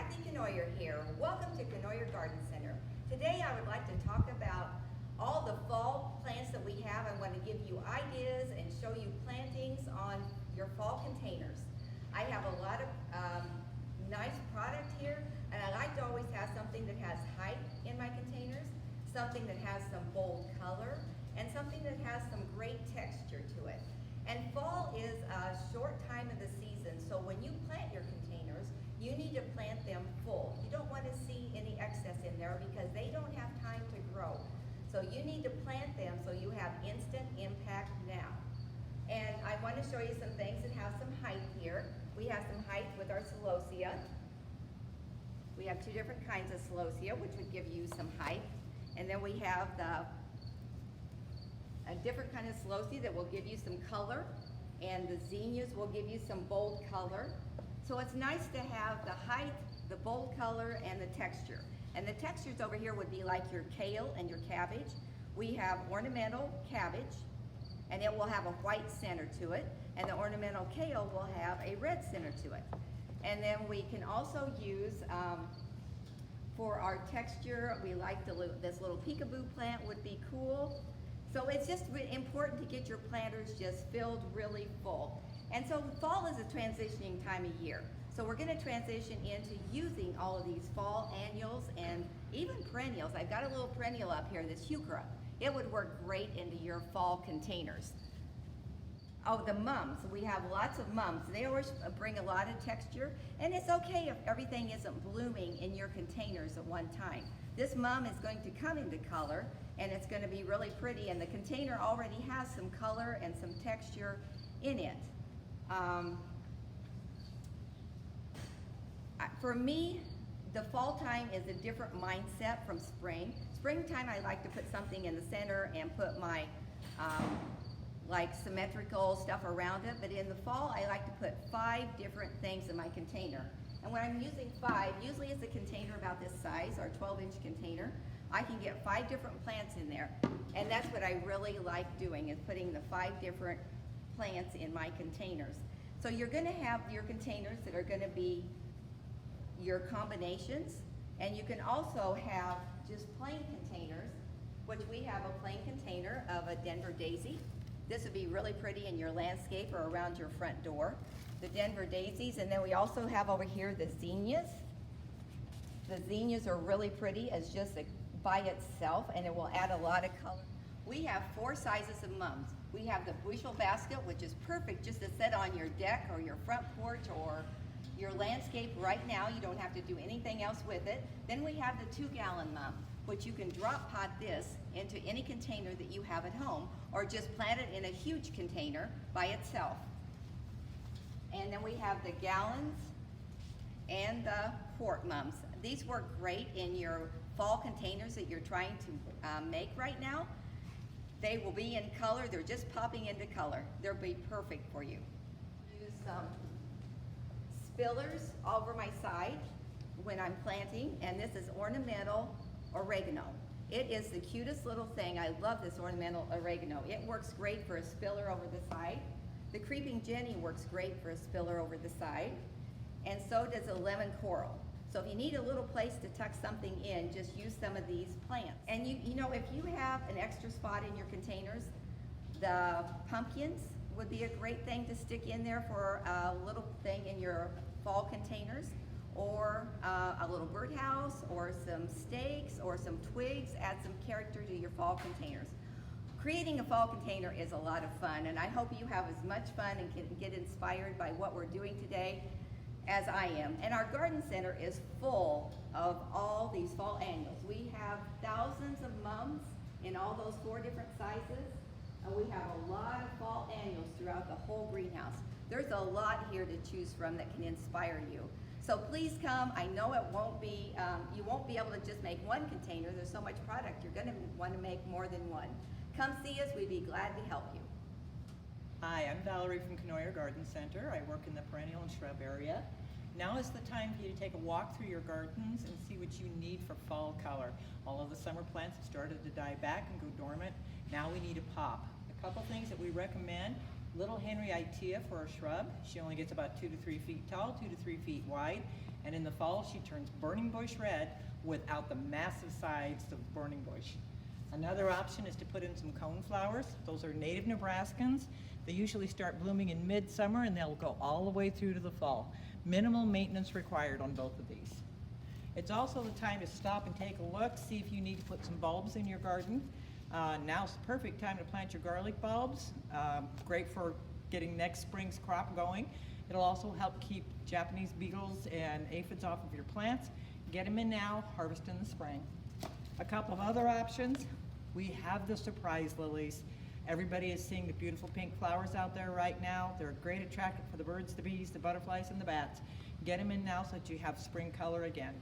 Kathy Knoyer here. Welcome to Knoyer Garden Center. Today I would like to talk about all the fall plants that we have. I want to give you ideas and show you plantings on your fall containers. I have a lot of nice product here, and I like to always have something that has height in my containers, something that has some bold color, and something that has some great texture to it. And fall is a short time of the season, so when you plant your containers, you need to plant them full. You don't want to see any excess in there because they don't have time to grow. So you need to plant them so you have instant impact now. And I want to show you some things that have some height here. We have some height with our celosia. We have two different kinds of celosia, which would give you some height. And then we have a different kind of celosia that will give you some color, and the zinnias will give you some bold color. So it's nice to have the height, the bold color, and the texture. And the textures over here would be like your kale and your cabbage. We have ornamental cabbage, and it will have a white center to it, and the ornamental kale will have a red center to it. And then we can also use, for our texture, we like this little peekaboo plant would be cool. So it's just important to get your planters just filled really full. And so fall is a transitioning time of year. So we're going to transition into using all of these fall annuals and even perennials. I've got a little perennial up here, this heuchera. It would work great into your fall containers. Oh, the mums. We have lots of mums. They always bring a lot of texture, and it's okay if everything isn't blooming in your containers at one time. This mum is going to come into color, and it's going to be really pretty, and the container already has some color and some texture in it. For me, the fall time is a different mindset from spring. Springtime, I like to put something in the center and put my like symmetrical stuff around it, but in the fall, I like to put 5 different things in my container. And when I'm using 5, usually it's a container about this size, or 12-inch container. I can get 5 different plants in there, and that's what I really like doing, is putting the 5 different plants in my containers. So you're going to have your containers that are going to be your combinations, and you can also have just plain containers, which we have a plain container of a Denver daisy. This would be really pretty in your landscape or around your front door. The Denver daisies, and then we also have over here the zinnias. The zinnias are really pretty as just by itself, and it will add a lot of color. We have 4 sizes of mums. We have the bushel basket, which is perfect just to set on your deck or your front porch or your landscape right now. You don't have to do anything else with it. Then we have the 2-gallon mum, which you can drop pot this into any container that you have at home, or just plant it in a huge container by itself. And then we have the gallons and the quart mums. These work great in your fall containers that you're trying to make right now. They will be in color. They're just popping into color. They'll be perfect for you. Use some spillers over my side when I'm planting, and this is ornamental oregano. It is the cutest little thing. I love this ornamental oregano. It works great for a spiller over the side. The creeping Jenny works great for a spiller over the side, and so does a lemon coral. So if you need a little place to tuck something in, just use some of these plants. And you know, if you have an extra spot in your containers, the pumpkins would be a great thing to stick in there for a little thing in your fall containers, or a little birdhouse, or some stakes, or some twigs. Add some character to your fall containers. Creating a fall container is a lot of fun, and I hope you have as much fun and can get inspired by what we're doing today as I am. And our garden center is full of all these fall annuals. We have thousands of mums in all those 4 different sizes, and we have a lot of fall annuals throughout the whole greenhouse. There's a lot here to choose from that can inspire you. So please come. I know it won't be, you won't be able to just make 1 container. There's so much product. You're going to want to make more than 1. Come see us. We'd be glad to help you. Hi, I'm Valerie from Knoyer Garden Center. I work in the perennial and shrub area. Now is the time for you to take a walk through your gardens and see what you need for fall color. All of the summer plants have started to die back and go dormant. Now we need a pop. A couple things that we recommend Little Henrietia for a shrub. She only gets about 2 to 3 feet tall, 2 to 3 feet wide, and in the fall she turns burning bush red without the massive sides of burning bush. Another option is to put in some cone flowers. Those are native Nebraskans. They usually start blooming in midsummer and they'll go all the way through to the fall. Minimal maintenance required on both of these. It's also the time to stop and take a look, see if you need to put some bulbs in your garden. Now's the perfect time to plant your garlic bulbs. Great for getting next spring's crop going. It'll also help keep Japanese beetles and aphids off of your plants. Get them in now, harvest in the spring. A couple of other options. We have the surprise lilies. Everybody is seeing the beautiful pink flowers out there right now. They're a great attractant for the birds, the bees, the butterflies, and the bats. Get them in now so that you have spring color again.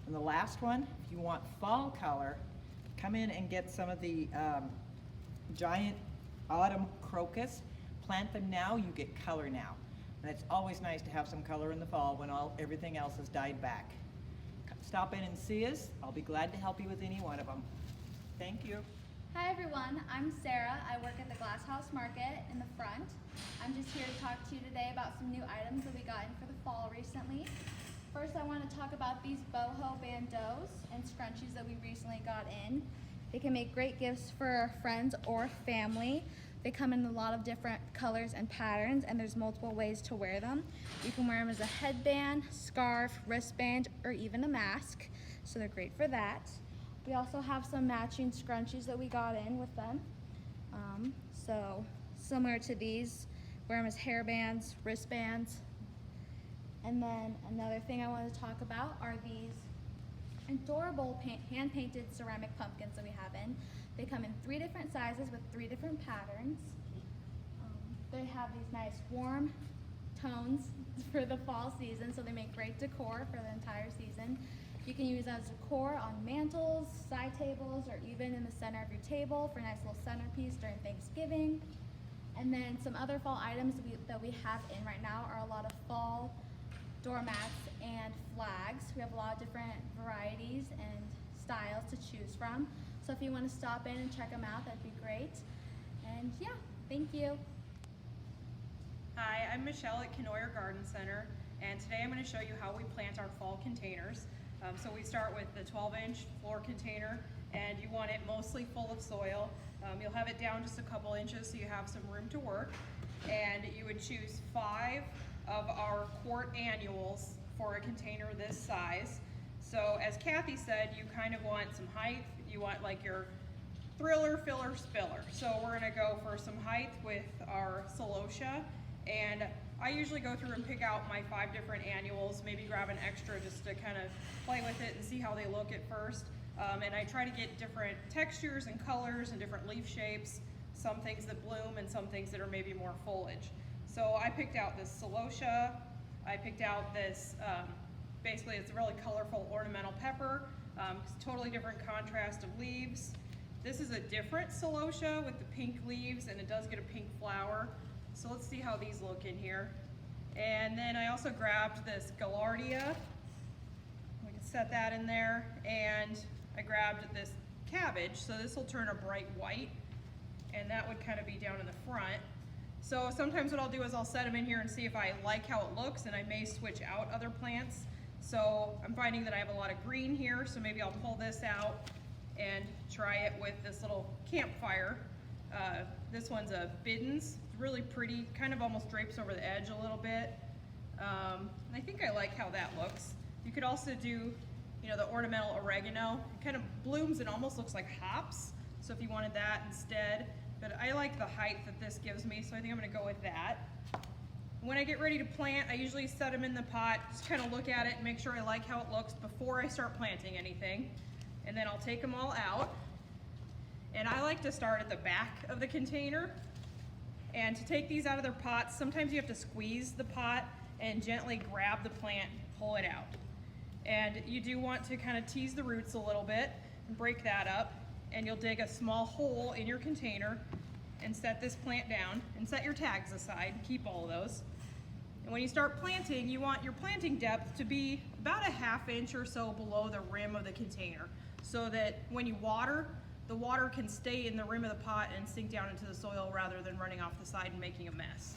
And the last one, if you want fall color, come in and get some of the giant autumn crocus. Plant them now, you get color now. And it's always nice to have some color in the fall when everything else has died back. Stop in and see us. I'll be glad to help you with any one of them. Thank you. Hi everyone, I'm Sarah. I work at the Glass House Market in the front. I'm just here to talk to you today about some new items that we got in for the fall recently. First, I want to talk about these boho bandeaus and scrunchies that we recently got in. They can make great gifts for friends or family. They come in a lot of different colors and patterns, and there's multiple ways to wear them. You can wear them as a headband, scarf, wristband, or even a mask, so they're great for that. We also have some matching scrunchies that we got in with them. So similar to these, wear them as hairbands, wristbands. And then another thing I want to talk about are these adorable hand-painted ceramic pumpkins that we have in. They come in 3 different sizes with 3 different patterns. They have these nice warm tones for the fall season, so they make great decor for the entire season. You can use as decor on mantles, side tables, or even in the center of your table for a nice little centerpiece during Thanksgiving. And then some other fall items that we have in right now are a lot of fall doormats and flags. We have a lot of different varieties and styles to choose from. So if you want to stop in and check them out, that'd be great. And yeah, thank you. Hi, I'm Michelle at Knoyer Garden Center, and today I'm going to show you how we plant our fall containers. So we start with the 12-inch floor container, and you want it mostly full of soil. You'll have it down just a couple inches so you have some room to work. And you would choose 5 of our quart annuals for a container this size. So as Kathy said, you kind of want some height. You want like your thriller, filler, spiller. So we're going to go for some height with our celosia. And I usually go through and pick out my 5 different annuals, maybe grab an extra just to kind of play with it and see how they look at first. And I try to get different textures and colors and different leaf shapes, some things that bloom and some things that are maybe more foliage. So I picked out this celosia, I picked out this, basically it's a really colorful ornamental pepper, totally different contrast of leaves. This is a different celosia with the pink leaves, and it does get a pink flower. So let's see how these look in here. And then I also grabbed this gaillardia. We can set that in there. And I grabbed this cabbage. So this will turn a bright white. And that would kind of be down in the front. So sometimes what I'll do is I'll set them in here and see if I like how it looks, and I may switch out other plants. So I'm finding that I have a lot of green here, so maybe I'll pull this out and try it with this little campfire. This one's a Biddens, really pretty, kind of almost drapes over the edge a little bit. And I think I like how that looks. You could also do, you know, the ornamental oregano. It kind of blooms and almost looks like hops. So if you wanted that instead, but I like the height that this gives me, so I think I'm gonna go with that. When I get ready to plant, I usually set them in the pot, just kind of look at it and make sure I like how it looks before I start planting anything. And then I'll take them all out. And I like to start at the back of the container. And to take these out of their pots, sometimes you have to squeeze the pot and gently grab the plant, pull it out. And you do want to kind of tease the roots a little bit and break that up. And you'll dig a small hole in your container and set this plant down and set your tags aside, keep all of those. And when you start planting, you want your planting depth to be about a 1/2 inch or so below the rim of the container, so that when you water, the water can stay in the rim of the pot and sink down into the soil rather than running off the side and making a mess.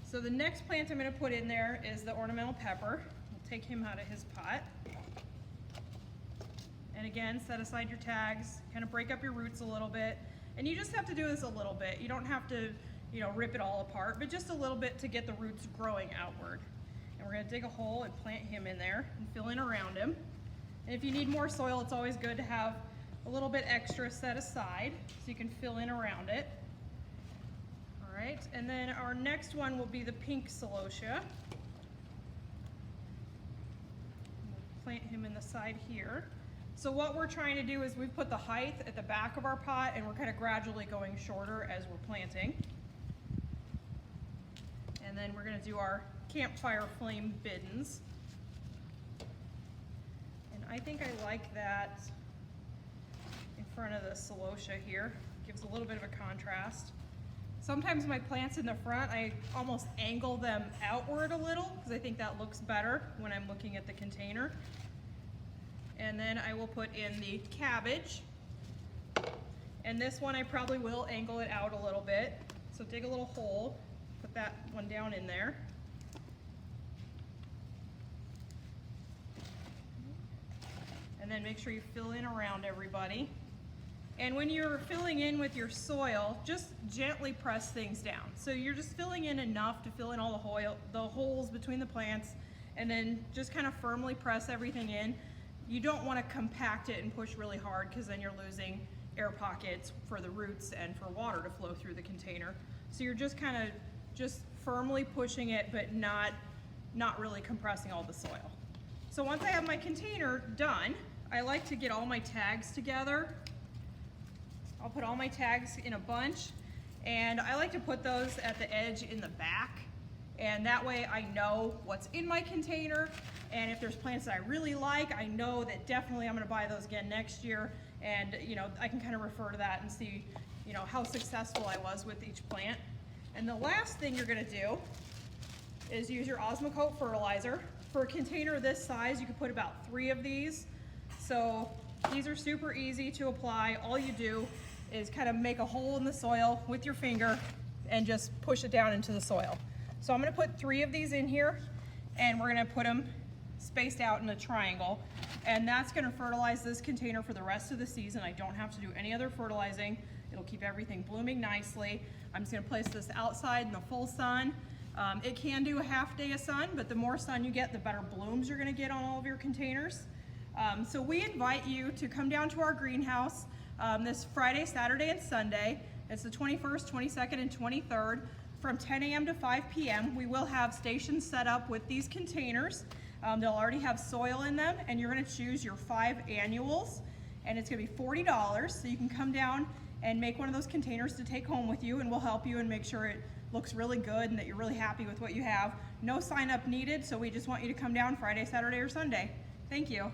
So the next plant I'm going to put in there is the ornamental pepper. We'll take him out of his pot. And again, set aside your tags, kind of break up your roots a little bit. And you just have to do this a little bit. You don't have to, rip it all apart, but just a little bit to get the roots growing outward. And we're going to dig a hole and plant him in there and fill in around him. And if you need more soil, it's always good to have a little bit extra set aside so you can fill in around it. All right, and then our next one will be the pink celosia. We'll plant him in the side here. So what we're trying to do is we've put the height at the back of our pot and we're kind of gradually going shorter as we're planting. And then we're going to do our campfire flame biddens. And I think I like that in front of the celosia here. Gives a little bit of a contrast. Sometimes my plants in the front, I almost angle them outward a little because I think that looks better when I'm looking at the container. And then I will put in the cabbage. And this one I probably will angle it out a little bit. So dig a little hole, put that one down in there. And then make sure you fill in around everybody. And when you're filling in with your soil, just gently press things down. So you're just filling in enough to fill in all the holes between the plants, and then just kind of firmly press everything in. You don't want to compact it and push really hard because then you're losing air pockets for the roots and for water to flow through the container. So you're just kind of just firmly pushing it, but not really compressing all the soil. So once I have my container done, I like to get all my tags together. I'll put all my tags in a bunch, and I like to put those at the edge in the back, and that way I know what's in my container, and if there's plants that I really like, I know that definitely I'm going to buy those again next year, and I can kind of refer to that and see how successful I was with each plant. And the last thing you're going to do is use your Osmocote fertilizer. For a container this size, you can put about 3 of these. So these are super easy to apply. All you do is kind of make a hole in the soil with your finger and just push it down into the soil. So I'm going to put 3 of these in here, and we're going to put them spaced out in a triangle, and that's going to fertilize this container for the rest of the season. I don't have to do any other fertilizing. It'll keep everything blooming nicely. I'm just going to place this outside in the full sun. It can do a half day of sun, but the more sun you get, the better blooms you're going to get on all of your containers. So we invite you to come down to our greenhouse this Friday, Saturday, and Sunday. It's the 21st, 22nd, and 23rd from 10 a.m. to 5 p.m. We will have stations set up with these containers. They'll already have soil in them, and you're going to choose your 5 annuals, and it's going to be $40. So you can come down and make one of those containers to take home with you, and we'll help you and make sure it looks really good and that you're really happy with what you have. No sign up needed, so we just want you to come down Friday, Saturday, or Sunday. Thank you.